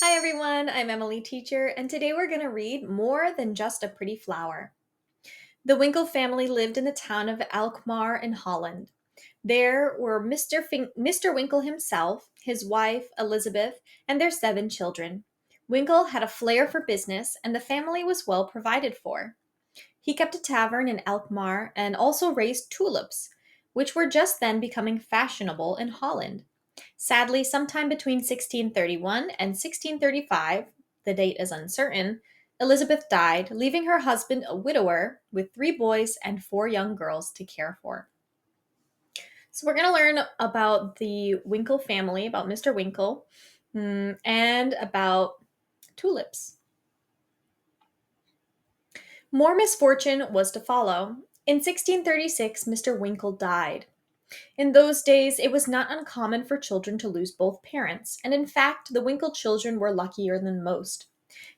Hi everyone, I'm Emily Teacher, and today we're going to read More Than Just a Pretty Flower. The Winkle family lived in the town of Alkmaar in Holland. There were Mr. Winkle himself, his wife, Elizabeth, and their 7 children. Winkle had a flair for business, and the family was well provided for. He kept a tavern in Alkmaar and also raised tulips, which were just then becoming fashionable in Holland. Sadly, sometime between 1631 and 1635, the date is uncertain, Elizabeth died, leaving her husband a widower with 3 boys and 4 young girls to care for. So, we're going to learn about the Winkle family, about Mr. Winkle, and about tulips. More misfortune was to follow. In 1636, Mr. Winkle died. In those days, it was not uncommon for children to lose both parents, and in fact, the Winkle children were luckier than most.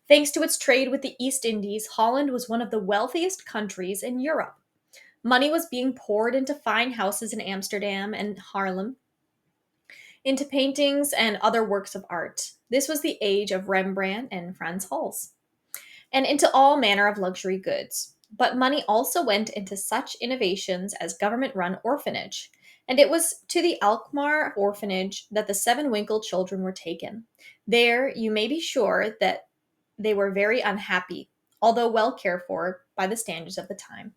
Thanks to its trade with the East Indies, Holland was one of the wealthiest countries in Europe. Money was being poured into fine houses in Amsterdam and Haarlem, into paintings and other works of art. This was the age of Rembrandt and Frans Hals, and into all manner of luxury goods. But money also went into such innovations as government run orphanage, and it was to the Alkmaar orphanage that the 7 Winkle children were taken. There, you may be sure that they were very unhappy, although well cared for by the standards of the time.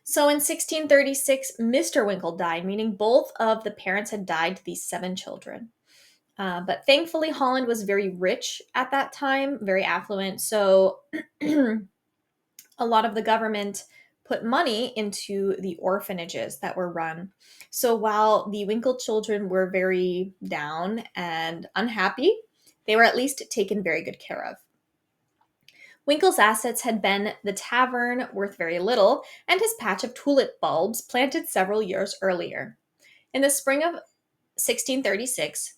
So in 1636, Mr. Winkle died, meaning both of the parents had died to these 7 children. But thankfully, Holland was very rich at that time, very affluent. So a lot of the government put money into the orphanages that were run. So while the Winkle children were very down and unhappy, they were at least taken very good care of. Winkle's assets had been the tavern, worth very little, and his patch of tulip bulbs planted several years earlier. In the spring of 1636,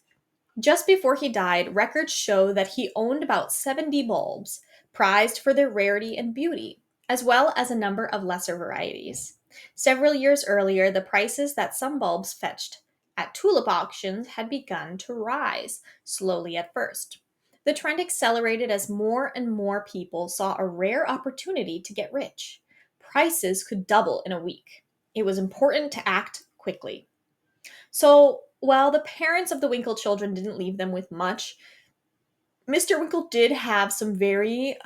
just before he died, records show that he owned about 70 bulbs, prized for their rarity and beauty, as well as a number of lesser varieties. Several years earlier, the prices that some bulbs fetched at tulip auctions had begun to rise, slowly at first. The trend accelerated as more and more people saw a rare opportunity to get rich. Prices could double in a week. It was important to act quickly. So, while the parents of the Winkle children didn't leave them with much, Mr. Winkle did have some very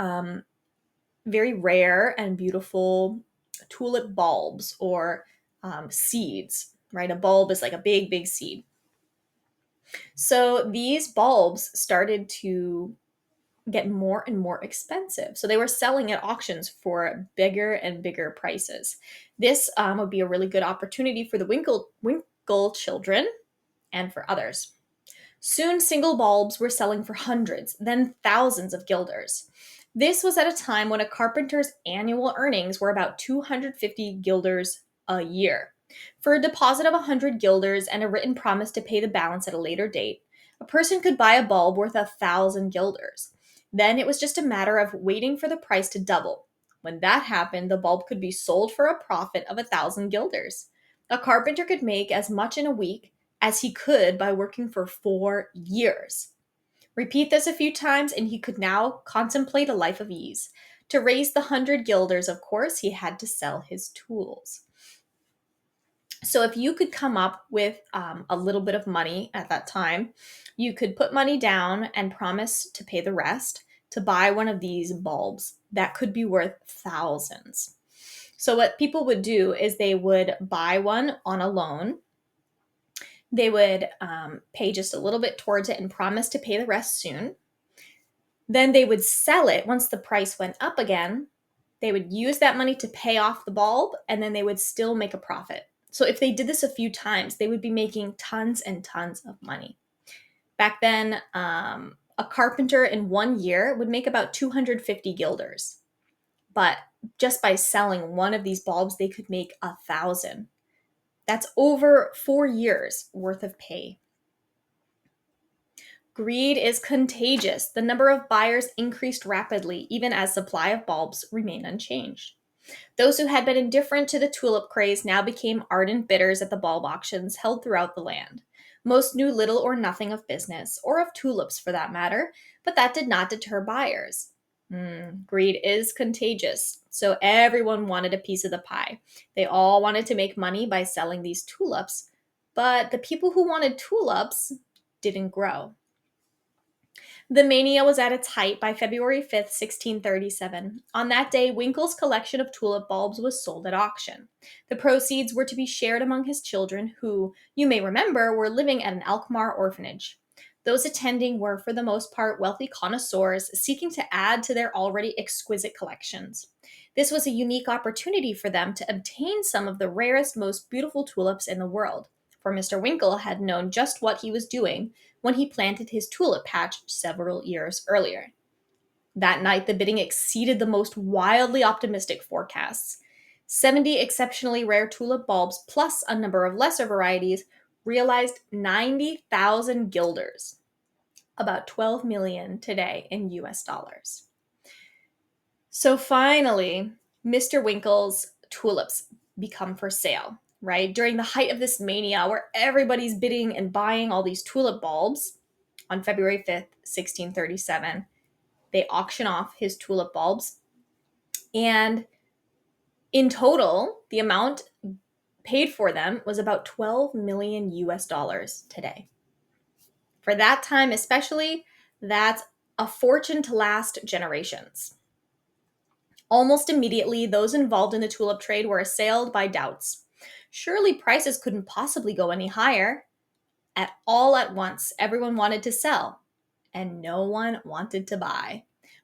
rare and beautiful tulip bulbs or seeds, right? A bulb is like a big, big seed. So, these bulbs started to get more and more expensive. So, they were selling at auctions for bigger and bigger prices. This would be a really good opportunity for the Winkle children and for others. Soon, single bulbs were selling for hundreds, then thousands of guilders. This was at a time when a carpenter's annual earnings were about 250 guilders a year. For a deposit of 100 guilders and a written promise to pay the balance at a later date, a person could buy a bulb worth 1,000 guilders. Then it was just a matter of waiting for the price to double. When that happened, the bulb could be sold for a profit of 1,000 guilders. A carpenter could make as much in a week as he could by working for 4 years. Repeat this a few times, and he could now contemplate a life of ease. To raise the 100 guilders, of course, he had to sell his tools. So, if you could come up with a little bit of money at that time, you could put money down and promise to pay the rest to buy one of these bulbs that could be worth thousands. So, what people would do is they would buy one on a loan. They would pay just a little bit towards it and promise to pay the rest soon. Then they would sell it once the price went up again. They would use that money to pay off the bulb, and then they would still make a profit. So if they did this a few times, they would be making tons and tons of money. Back then, a carpenter in 1 year would make about 250 guilders. But just by selling one of these bulbs, they could make 1,000. That's over 4 years worth of pay. Greed is contagious. The number of buyers increased rapidly, even as supply of bulbs remained unchanged. Those who had been indifferent to the tulip craze now became ardent bidders at the bulb auctions held throughout the land. Most knew little or nothing of business, or of tulips for that matter, but that did not deter buyers. Greed is contagious, so everyone wanted a piece of the pie. They all wanted to make money by selling these tulips, but the people who wanted tulips didn't grow. The mania was at its height by February 5th, 1637. On that day, Winkle's collection of tulip bulbs was sold at auction. The proceeds were to be shared among his children, who, you may remember, were living at an Alkmaar orphanage. Those attending were, for the most part, wealthy connoisseurs seeking to add to their already exquisite collections. This was a unique opportunity for them to obtain some of the rarest, most beautiful tulips in the world, for Mr. Winkle had known just what he was doing when he planted his tulip patch several years earlier. That night, the bidding exceeded the most wildly optimistic forecasts. 70 exceptionally rare tulip bulbs, plus a number of lesser varieties, realized 90,000 guilders, about 12 million today in US dollars. So finally, Mr. Winkle's tulips become for sale, right? During the height of this mania where everybody's bidding and buying all these tulip bulbs, on February 5th, 1637, they auction off his tulip bulbs. And in total, the amount paid for them was about 12 million US dollars today. For that time, especially, that's a fortune to last generations. Almost immediately, those involved in the tulip trade were assailed by doubts. Surely prices couldn't possibly go any higher. All at once, everyone wanted to sell, and no one wanted to buy.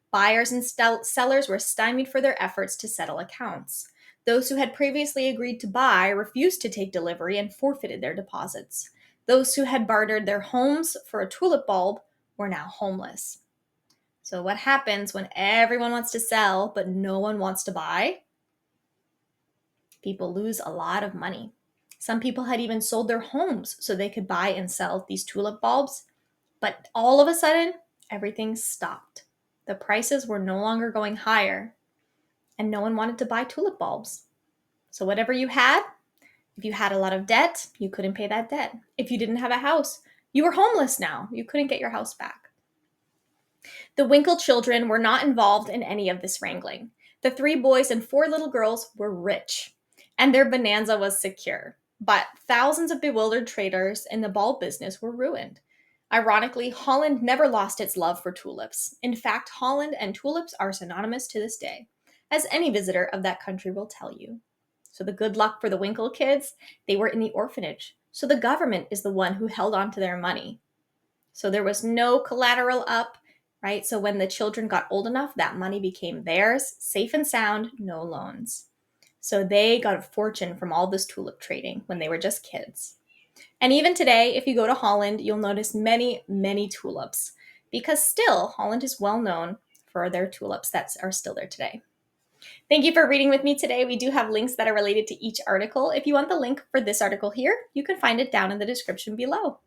Buyers and sellers were stymied for their efforts to settle accounts. Those who had previously agreed to buy refused to take delivery and forfeited their deposits. Those who had bartered their homes for a tulip bulb were now homeless. So, what happens when everyone wants to sell but no one wants to buy? People lose a lot of money. Some people had even sold their homes so they could buy and sell these tulip bulbs. But all of a sudden, everything stopped. The prices were no longer going higher, and no one wanted to buy tulip bulbs. So, whatever you had, if you had a lot of debt, you couldn't pay that debt. If you didn't have a house, you were homeless now. You couldn't get your house back. The Winkle children were not involved in any of this wrangling. The 3 boys and 4 little girls were rich, and their bonanza was secure. But thousands of bewildered traders in the bulb business were ruined. Ironically, Holland never lost its love for tulips. In fact, Holland and tulips are synonymous to this day, as any visitor of that country will tell you. So the good luck for the Winkle kids, they were in the orphanage. So the government is the one who held on to their money. So there was no collateral up, right? So when the children got old enough, that money became theirs, safe and sound, no loans. So they got a fortune from all this tulip trading when they were just kids. And even today, if you go to Holland, you'll notice many, many tulips, because still, Holland is well known for their tulips that are still there today. Thank you for reading with me today. We do have links that are related to each article. If you want the link for this article here, you can find it down in the description below.